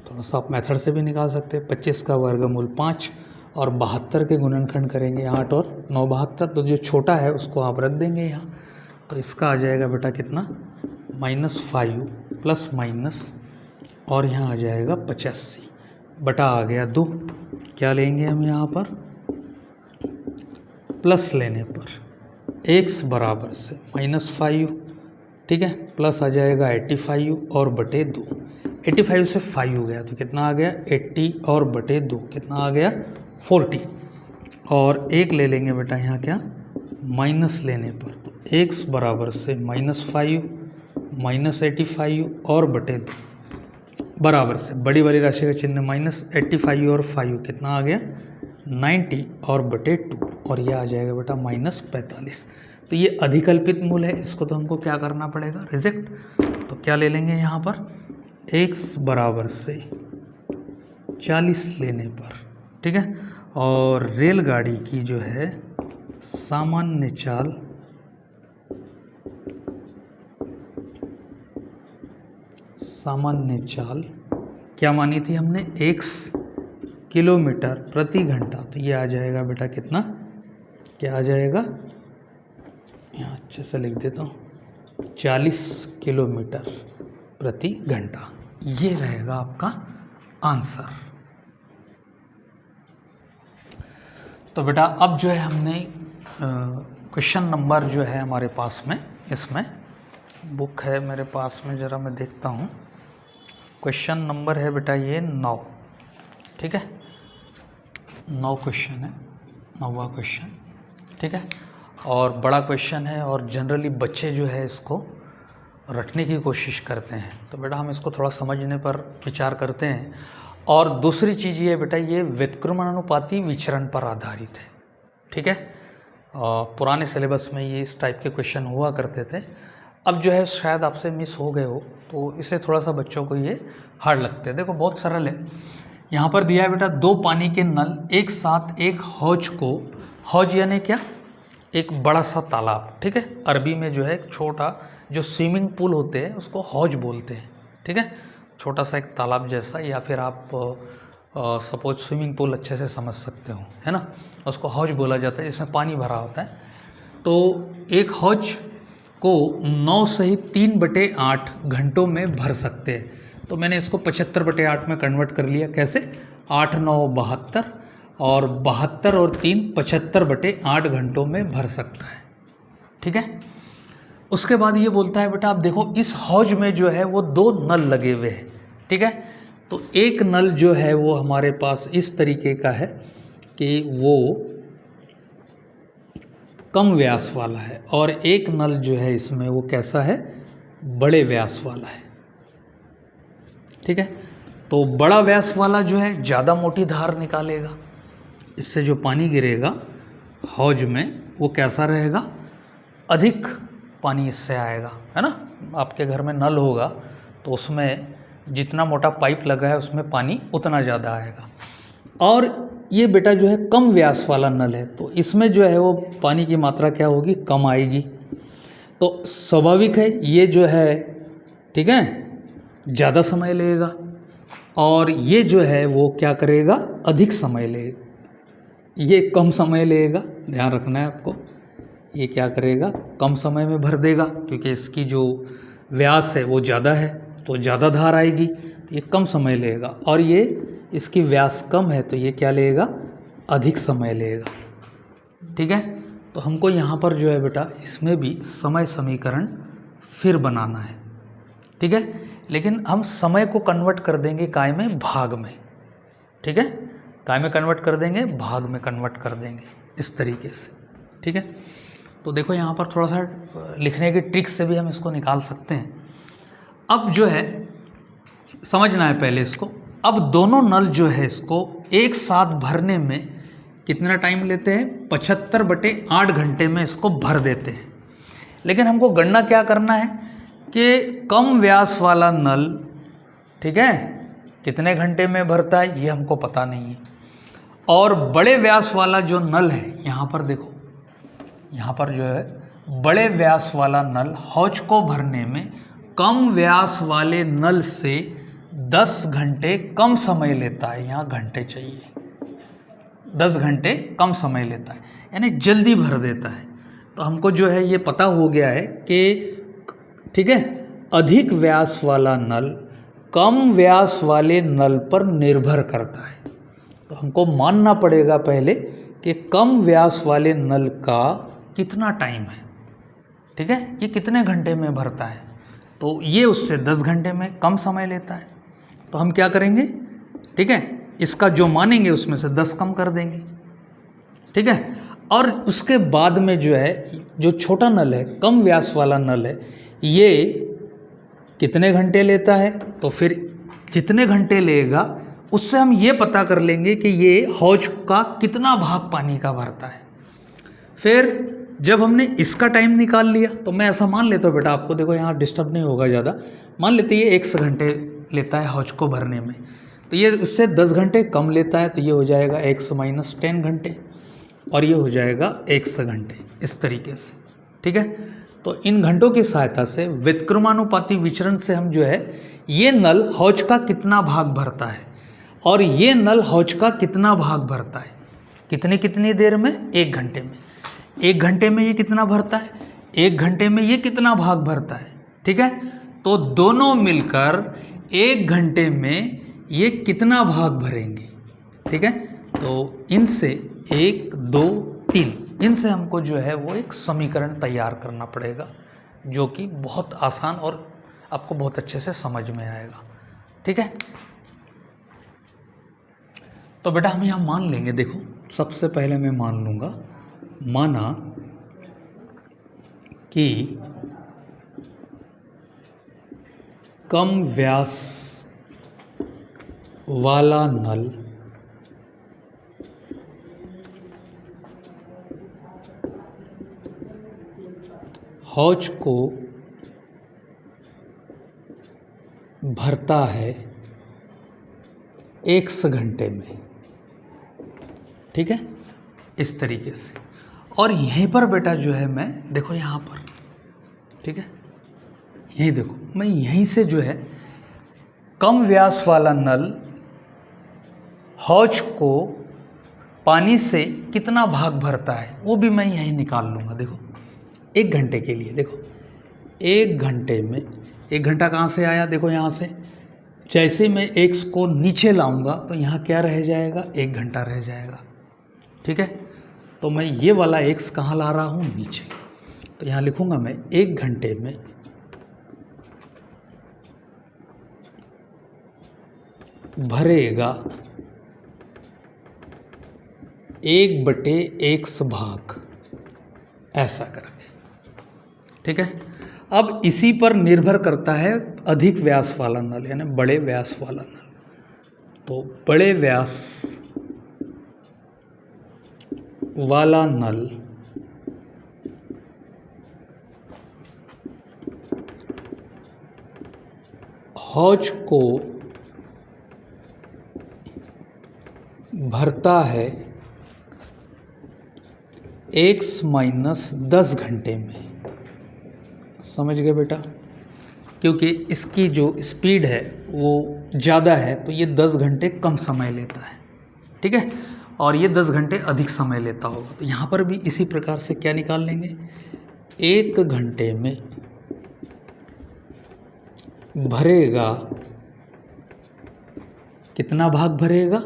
थोड़ा सा आप मेथड से भी निकाल सकते हैं। 25 का वर्गमूल 5 और 72 के गुणनखंड करेंगे 8 और 9 72, तो जो छोटा है उसको आप रख देंगे यहाँ, तो इसका आ जाएगा बेटा कितना -5 प्लस माइनस और यहाँ आ जाएगा 85 बटा आ गया 2। क्या लेंगे हम यहाँ पर प्लस लेने पर x बराबर से -5। ठीक है, प्लस आ जाएगा 85 और बटे 2। 85 से 5 हो गया तो कितना आ गया 80 और बटे 2 कितना आ गया 40 और 1 ले लेंगे बेटा यहाँ क्या माइनस लेने पर, तो x बराबर से -5 -85 और बटे 2 बराबर से बड़ी वाली राशि का चिन्ह -85 और 5 कितना आ गया 90 और बटे 2 और यह आ जाएगा बेटा -45। तो ये अधिकल्पित मूल है, इसको तो हमको क्या करना पड़ेगा रिजेक्ट। तो क्या ले लेंगे यहाँ पर x बराबर से 40 लेने पर। ठीक है, और रेलगाड़ी की जो है सामान्य चाल क्या मानी थी हमने x किलोमीटर प्रति घंटा, तो ये आ जाएगा बेटा कितना क्या आ जाएगा यहाँ अच्छे से लिख देता हूँ 40 किलोमीटर प्रति घंटा। ये रहेगा आपका आंसर। तो बेटा अब जो है हमने क्वेश्चन नंबर जो है हमारे पास में, इसमें बुक है मेरे पास में, ज़रा मैं देखता हूँ। क्वेश्चन नंबर है बेटा ये 9, ठीक है, 9 क्वेश्चन है, 9वां क्वेश्चन, ठीक है। और बड़ा क्वेश्चन है और जनरली बच्चे जो है इसको रटने की कोशिश करते हैं, तो बेटा हम इसको थोड़ा समझने पर विचार करते हैं। और दूसरी चीज़ ये बेटा, ये व्युत्क्रमणानुपाती विचरण पर आधारित है, ठीक है। पुराने सिलेबस में ये इस टाइप के क्वेश्चन हुआ करते थे, अब जो है शायद आपसे मिस हो गए हो, तो इसलिए थोड़ा सा बच्चों को ये हार्ड लगते हैं। देखो बहुत सरल है, यहाँ पर दिया है बेटा 2 पानी के नल एक साथ एक हौज को, हौज यानी क्या, एक बड़ा सा तालाब, ठीक है। अरबी में जो है एक छोटा जो स्विमिंग पूल होते हैं उसको हौज बोलते हैं, ठीक है। छोटा सा एक तालाब जैसा, या फिर आप सपोज स्विमिंग पूल अच्छे से समझ सकते हो, है ना, उसको हौज बोला जाता है, जिसमें पानी भरा होता है। तो एक हौज को 9 सहित 3/8 घंटों में भर सकते हैं। तो मैंने इसको 75/8 में कन्वर्ट कर लिया। कैसे? 8 9 72 और 72 और 3 75/8 घंटों में भर सकता है, ठीक है। उसके बाद ये बोलता है बेटा, आप देखो इस हौज में जो है वो 2 नल लगे हुए हैं, ठीक है। तो एक नल जो है वो हमारे पास इस तरीके का है कि वो कम व्यास वाला है, और एक नल जो है इसमें वो कैसा है, बड़े व्यास वाला है, ठीक है। तो बड़ा व्यास वाला जो है ज़्यादा मोटी धार निकालेगा, इससे जो पानी गिरेगा हौज में वो कैसा रहेगा, अधिक पानी इससे आएगा, है ना। आपके घर में नल होगा तो उसमें जितना मोटा पाइप लगा है उसमें पानी उतना ज़्यादा आएगा। और ये बेटा जो है कम व्यास वाला नल है, तो इसमें जो है वो पानी की मात्रा क्या होगी, कम आएगी। तो स्वाभाविक है ये जो है, ठीक है, ज़्यादा समय लेगा, और ये जो है वो क्या करेगा, अधिक समय लेगा। ये कम समय लेगा, ध्यान रखना है आपको, ये क्या करेगा, कम समय में भर देगा, क्योंकि इसकी जो व्यास है वो ज़्यादा है तो ज़्यादा धार आएगी, तो ये कम समय लेगा। और ये इसकी व्यास कम है तो ये क्या लेगा, अधिक समय लेगा, ठीक है। तो हमको यहाँ पर जो है बेटा इसमें भी समय समीकरण फिर बनाना है, ठीक है। लेकिन हम समय को कन्वर्ट कर देंगे काय में, भाग में, ठीक है। काय में कन्वर्ट कर देंगे, भाग में कन्वर्ट कर देंगे, इस तरीके से, ठीक है। तो देखो यहाँ पर थोड़ा सा लिखने की ट्रिक से भी हम इसको निकाल सकते हैं। अब जो है समझना है पहले इसको, अब दोनों नल जो है इसको एक साथ भरने में कितना टाइम लेते हैं, 75/8 घंटे में इसको भर देते हैं। लेकिन हमको गणना क्या करना है कि कम व्यास वाला नल, ठीक है, कितने घंटे में भरता है ये हमको पता नहीं है, और बड़े व्यास वाला जो नल है, यहाँ पर देखो, यहाँ पर जो है बड़े व्यास वाला नल हौज को भरने में कम व्यास वाले नल से 10 घंटे कम समय लेता है। यहाँ घंटे चाहिए, 10 घंटे कम समय लेता है, यानी जल्दी भर देता है। तो हमको जो है ये पता हो गया है कि, ठीक है, अधिक व्यास वाला नल कम व्यास वाले नल पर निर्भर करता है। तो हमको मानना पड़ेगा पहले कि कम व्यास वाले नल का कितना टाइम है, ठीक है, ये कितने घंटे में भरता है। तो ये उससे 10 घंटे में कम समय लेता है। तो हम क्या करेंगे, ठीक है, इसका जो मानेंगे उसमें से 10 कम कर देंगे, ठीक है। और उसके बाद में जो है जो छोटा नल है, कम व्यास वाला नल है, ये कितने घंटे लेता है, तो फिर जितने घंटे लेगा उससे हम ये पता कर लेंगे कि ये हौज का कितना भाग पानी का भरता है। फिर जब हमने इसका टाइम निकाल लिया, तो मैं ऐसा मान लेता हूँ बेटा, आपको देखो यहाँ डिस्टर्ब नहीं होगा ज़्यादा, मान लेते ये 100 घंटे लेता है हौज को भरने में, तो ये उससे 10 घंटे कम लेता है, तो ये हो जाएगा 100 - 10 घंटे, और ये हो जाएगा 100 घंटे, इस तरीके से, ठीक है। तो इन घंटों की सहायता से व्युत्क्रमानुपाती विचरण से हम जो है ये नल हौज का कितना भाग भरता है और ये नल हौज का कितना भाग भरता है, कितनी कितनी देर में, 1 घंटे में। 1 घंटे में ये कितना भरता है, 1 घंटे में ये कितना भाग भरता है, ठीक है। तो दोनों मिलकर 1 घंटे में ये कितना भाग भरेंगे, ठीक है। तो इनसे 1 2 3 इनसे हमको जो है वो एक समीकरण तैयार करना पड़ेगा, जो कि बहुत आसान और आपको बहुत अच्छे से समझ में आएगा। ठीक है, तो बेटा हम यहाँ मान लेंगे। देखो सबसे पहले मैं मान लूँगा, माना कि कम व्यास वाला नल हौज को भरता है 1 घंटे में। ठीक है, इस तरीके से। और यहीं पर बेटा जो है मैं, देखो यहाँ पर, ठीक है, यही देखो, मैं यहीं से जो है कम व्यास वाला नल हौज को पानी से कितना भाग भरता है वो भी मैं यहीं निकाल लूँगा। देखो 1 घंटे के लिए, देखो 1 घंटे में, 1 घंटा कहाँ से आया, देखो यहाँ से, जैसे मैं x को नीचे लाऊंगा तो यहाँ क्या रह जाएगा, 1 घंटा रह जाएगा। ठीक है, तो मैं ये वाला x कहाँ ला रहा हूँ, नीचे। तो यहाँ लिखूँगा मैं 1 घंटे में भरेगा 1/x भाग, ऐसा करके। ठीक है, अब इसी पर निर्भर करता है अधिक व्यास वाला नल, यानी बड़े व्यास वाला नल। तो बड़े व्यास वाला नल हौज को भरता है x-10 घंटे में। समझ गए बेटा, क्योंकि इसकी जो स्पीड है वो ज़्यादा है तो ये 10 घंटे कम समय लेता है। ठीक है, और ये 10 घंटे अधिक समय लेता होगा। तो यहाँ पर भी इसी प्रकार से क्या निकाल लेंगे, 1 घंटे में भरेगा, कितना भाग भरेगा,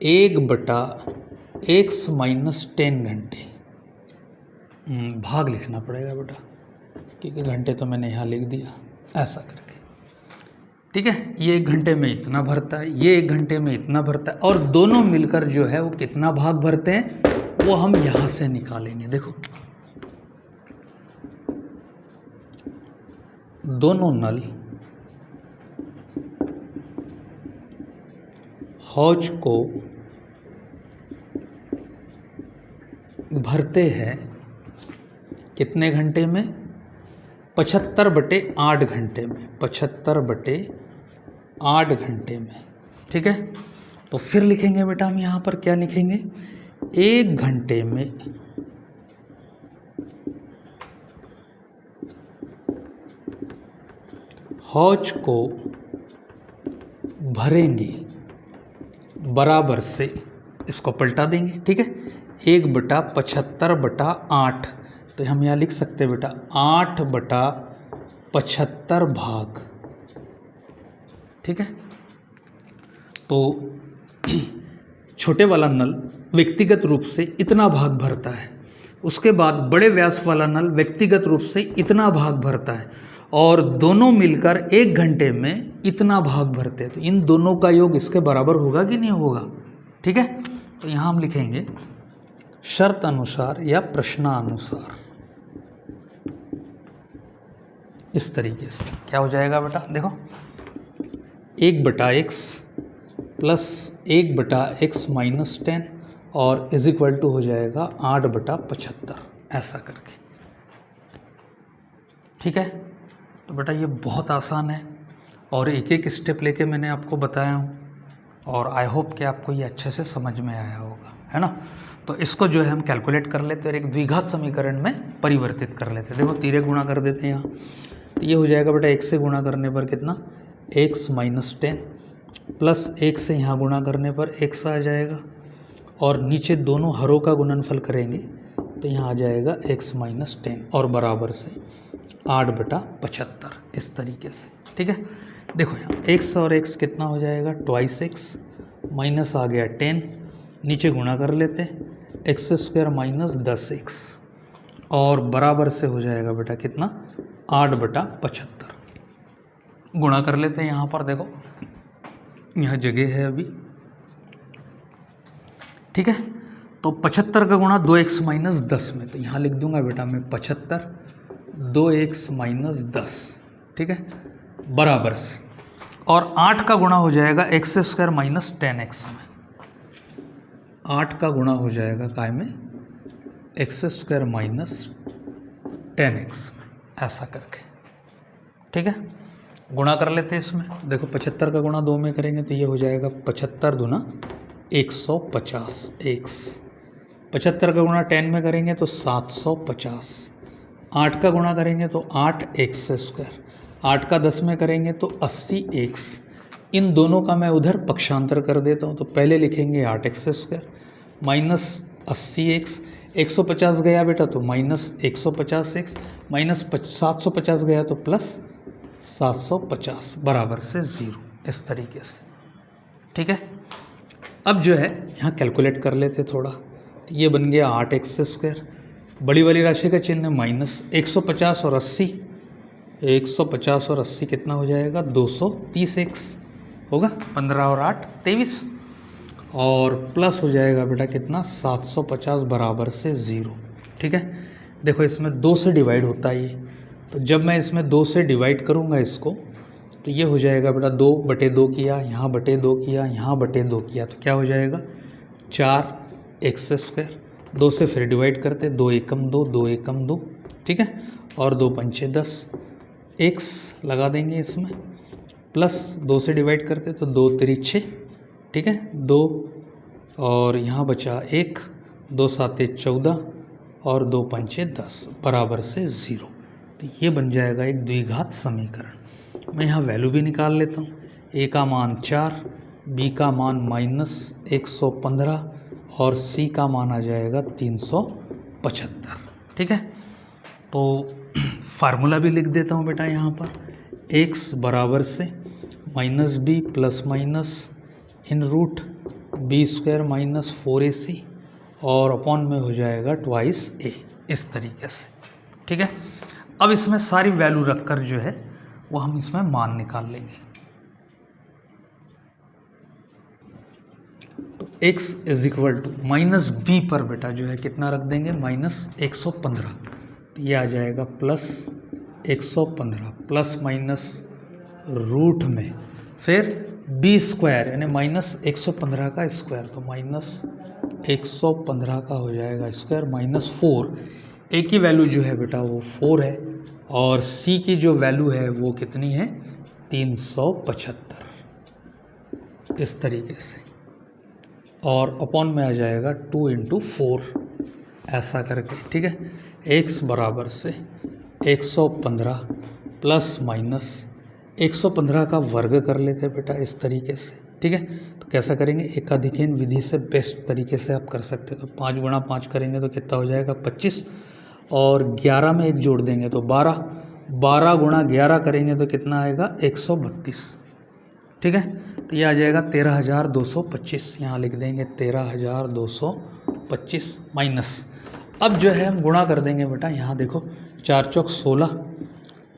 1/x-10 घंटे। भाग लिखना पड़ेगा बेटा, क्योंकि घंटे तो मैंने यहाँ लिख दिया, ऐसा करके। ठीक है, ये 1 घंटे में इतना भरता है, ये 1 घंटे में इतना भरता है, और दोनों मिलकर जो है वो कितना भाग भरते हैं वो हम यहाँ से निकालेंगे। देखो दोनों नल हौज को भरते हैं कितने घंटे में, 75/8 घंटे में, 75/8 घंटे में। ठीक है, तो फिर लिखेंगे बेटा हम यहाँ पर क्या लिखेंगे, 1 घंटे में हौज को भरेंगे, बराबर से इसको पलटा देंगे। ठीक है, 1/75/8, तो हम यहाँ लिख सकते हैं बेटा 8/75 भाग। ठीक है, तो छोटे वाला नल व्यक्तिगत रूप से इतना भाग भरता है, उसके बाद बड़े व्यास वाला नल व्यक्तिगत रूप से इतना भाग भरता है, और दोनों मिलकर 1 घंटे में इतना भाग भरते हैं। तो इन दोनों का योग इसके बराबर होगा कि नहीं होगा। ठीक है, तो यहाँ हम लिखेंगे शर्त अनुसार या प्रश्नानुसार, इस तरीके से क्या हो जाएगा बेटा, देखो 1/x प्लस 1/x-10 और इज इक्वल टू हो जाएगा 8/75, ऐसा करके। ठीक है, तो बेटा ये बहुत आसान है और एक एक स्टेप लेके मैंने आपको बताया हूँ, और आई होप कि आपको ये अच्छे से समझ में आया होगा, है ना। तो इसको जो है हम कैलकुलेट कर लेते हैं और एक द्विघात समीकरण में परिवर्तित कर लेते हैं। देखो तीरे गुणा कर देते हैं यहाँ, तो ये हो जाएगा बेटा 1 से गुणा करने पर कितना, x-10 प्लस 1 से यहाँ गुणा करने पर x आ जाएगा, और नीचे दोनों हरों का गुणनफल करेंगे तो यहाँ आ जाएगा x-10 और बराबर से 8/75, इस तरीके से। ठीक है, देखो यहाँ x और x कितना हो जाएगा, 2x, माइनस आ गया 10, नीचे गुणा कर लेते हैं, एक्स स्क्वायर माइनस 10x और बराबर से हो जाएगा बेटा कितना 8/75। गुणा कर लेते हैं यहाँ पर, देखो यहाँ जगह है अभी, ठीक है। तो 75 का गुणा 2x माइनस 10 में, तो यहाँ लिख दूंगा बेटा मैं 75 2x माइनस 10, ठीक है, बराबर से, और 8 का गुणा हो जाएगा एक्स स्क्वायर माइनस 10x में। 8 का गुणा हो जाएगा काय में एक्स स्क्वायर माइनस 10x में, ऐसा करके, ठीक है। गुणा कर लेते हैं इसमें, देखो 75 का गुणा 2 में करेंगे तो ये हो जाएगा 75 दूना 150 x। 75 का गुणा 10 में करेंगे तो 750। 8 का गुणा करेंगे तो 8x स्क्वायर। 8 का 10 में करेंगे तो 80x। इन दोनों का मैं उधर पक्षांतर कर देता हूँ, तो पहले लिखेंगे 8x स्क्वायर माइनस 80x। 150 गया बेटा तो माइनस 150x, माइनस 750 गया तो प्लस 750 बराबर से 0, इस तरीके से, ठीक है। अब जो है यहाँ कैलकुलेट कर लेते थोड़ा, तो ये बन गया 8x स्क्वायर, बड़ी वाली राशि का चिन्ह माइनस 150 और 80, 150 और 80 कितना हो जाएगा 230x होगा, 15 और 8 23, और प्लस हो जाएगा बेटा कितना 750 बराबर से 0, ठीक है। देखो इसमें 2 से डिवाइड होता है ये, तो जब मैं इसमें 2 से डिवाइड करूँगा इसको, तो ये हो जाएगा बेटा 2/2 किया, यहाँ बटे 2 किया, यहाँ बटे 2 किया, तो क्या हो जाएगा 4x स्क्वायर। 2 से फिर डिवाइड करते, 2 एकम 2, 2 एकम 2, ठीक है, और 2 पंचे 10, x लगा देंगे इसमें, प्लस 2 से डिवाइड करते तो 2 तिरिछे, ठीक है, 2 और यहाँ बचा 1, 2 साते 14 और 2 पंचे 10 बराबर से 0। तो ये बन जाएगा एक द्विघात समीकरण। मैं यहाँ वैल्यू भी निकाल लेता हूँ, a का मान 4, b का मान माइनस 115 और c का मान आ जाएगा 375, ठीक है। तो फार्मूला भी लिख देता हूँ बेटा यहाँ पर, x बराबर से माइनस b प्लस माइनस इन root B square minus 4ac और अपॉन में हो जाएगा ट्वाइस a, इस तरीके से, ठीक है। अब इसमें सारी वैल्यू रखकर जो है वो हम इसमें मान निकाल लेंगे। तो x is equal to minus B पर बेटा जो है कितना रख देंगे माइनस 115, तो ये आ जाएगा प्लस 115 प्लस माइनस रूट में फिर बी स्क्वायर यानी माइनस 115 का स्क्वायर, तो माइनस 115 का हो जाएगा स्क्वायर माइनस 4। ए की वैल्यू जो है बेटा वो 4 है और सी की जो वैल्यू है वो कितनी है 375, इस तरीके से, और अपॉन में आ जाएगा 2 × 4 ऐसा करके, ठीक है। x बराबर से 115 प्लस माइनस 115 का वर्ग कर लेते हैं बेटा इस तरीके से, ठीक है। तो कैसा करेंगे, एकाधिकन विधि से बेस्ट तरीके से आप कर सकते हैं। तो 5 × 5 करेंगे तो कितना हो जाएगा 25, और 11 में 1 जोड़ देंगे तो 12, 12 × 11 करेंगे तो कितना आएगा 132, ठीक है। तो ये आ जाएगा 13,225, यहाँ लिख देंगे 13,225 माइनस, अब जो है हम गुणा कर देंगे बेटा, यहाँ देखो 4 चौक 16,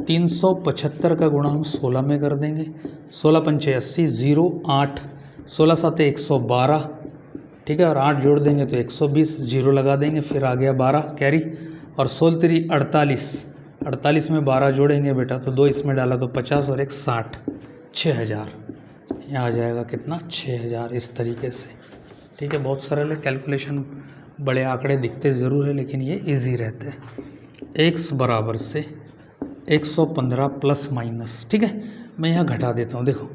375 का गुणा हम 16 में कर देंगे, 16 पंचे 80, 0 8, 16 साते 112, ठीक है, और 8 जोड़ देंगे तो 120, 0 लगा देंगे, फिर आ गया 12 कैरी, और 16 3 48, 48 में 12 जोड़ेंगे बेटा तो 2 इसमें डाला तो 50 और 1 60, 6000, यहाँ आ जाएगा कितना 6000, इस तरीके से, ठीक है। बहुत सरल है, कैलकुलेशन बड़े आंकड़े दिखते ज़रूर है लेकिन ये इजी रहते हैं। x बराबर से 115 प्लस माइनस, ठीक है, मैं यहाँ घटा देता हूँ, देखो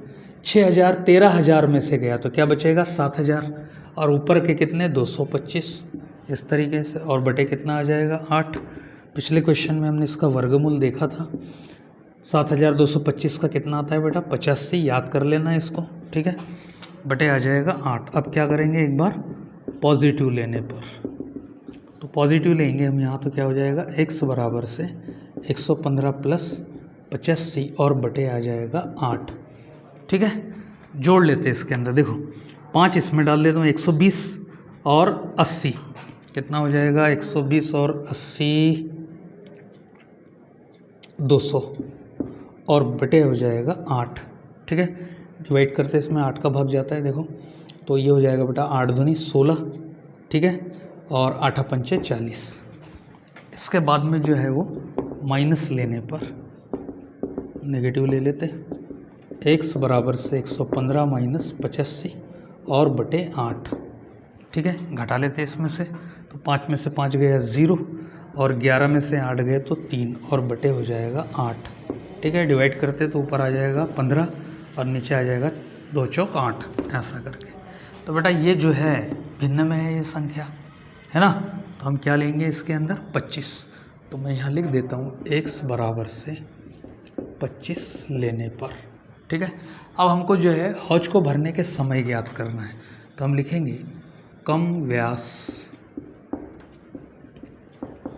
6000 13000 में से गया तो क्या बचेगा 7000, और ऊपर के कितने 225, इस तरीके से, और बटे कितना आ जाएगा 8। पिछले क्वेश्चन में हमने इसका वर्गमूल देखा था, 7225 का कितना आता है बेटा 85, याद कर लेना इसको, ठीक है, बटे आ जाएगा 8। अब क्या करेंगे, एक बार पॉजिटिव लेने पर, तो पॉजिटिव लेंगे हम यहाँ, तो क्या हो जाएगा x बराबर से 115 प्लस 85 और बटे आ जाएगा 8, ठीक है। जोड़ लेते हैं इसके अंदर, देखो 5 इसमें डाल देता हूँ 120 और 80, कितना हो जाएगा 120 और 80 200 और बटे हो जाएगा 8। ठीक है, डिवाइड करते इसमें 8 का भाग जाता है देखो, तो ये हो जाएगा बेटा 8 दूनी 16। ठीक है, और 8 पंचे 40। इसके बाद में जो है वो माइनस लेने पर नेगेटिव ले लेते, x बराबर से 115 माइनस 85 और बटे 8। ठीक है, घटा लेते इसमें से, तो 5 में से 5 गया 0 और 11 में से 8 गए तो 3 और बटे हो जाएगा 8। ठीक है, डिवाइड करते तो ऊपर आ जाएगा 15 और नीचे आ जाएगा 2 चौक 8, ऐसा करके। तो बेटा ये जो है भिन्न में है ये संख्या, है ना, तो हम क्या लेंगे इसके अंदर 25। तो मैं यहाँ लिख देता हूँ x बराबर से 25 लेने पर। ठीक है, अब हमको जो है हौज को भरने के समय ज्ञात करना है, तो हम लिखेंगे कम व्यास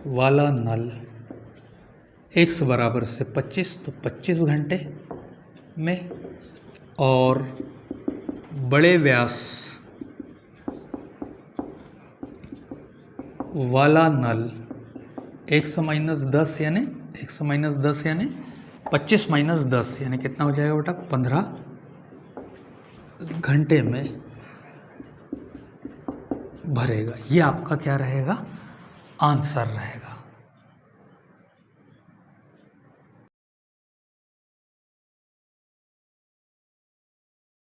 वाला नल x बराबर से 25, तो 25 घंटे में, और बड़े व्यास वाला नल x माइनस 10 यानी 25 माइनस 10 यानी कितना हो जाएगा बेटा 15 घंटे में भरेगा। ये आपका क्या रहेगा, आंसर रहेगा।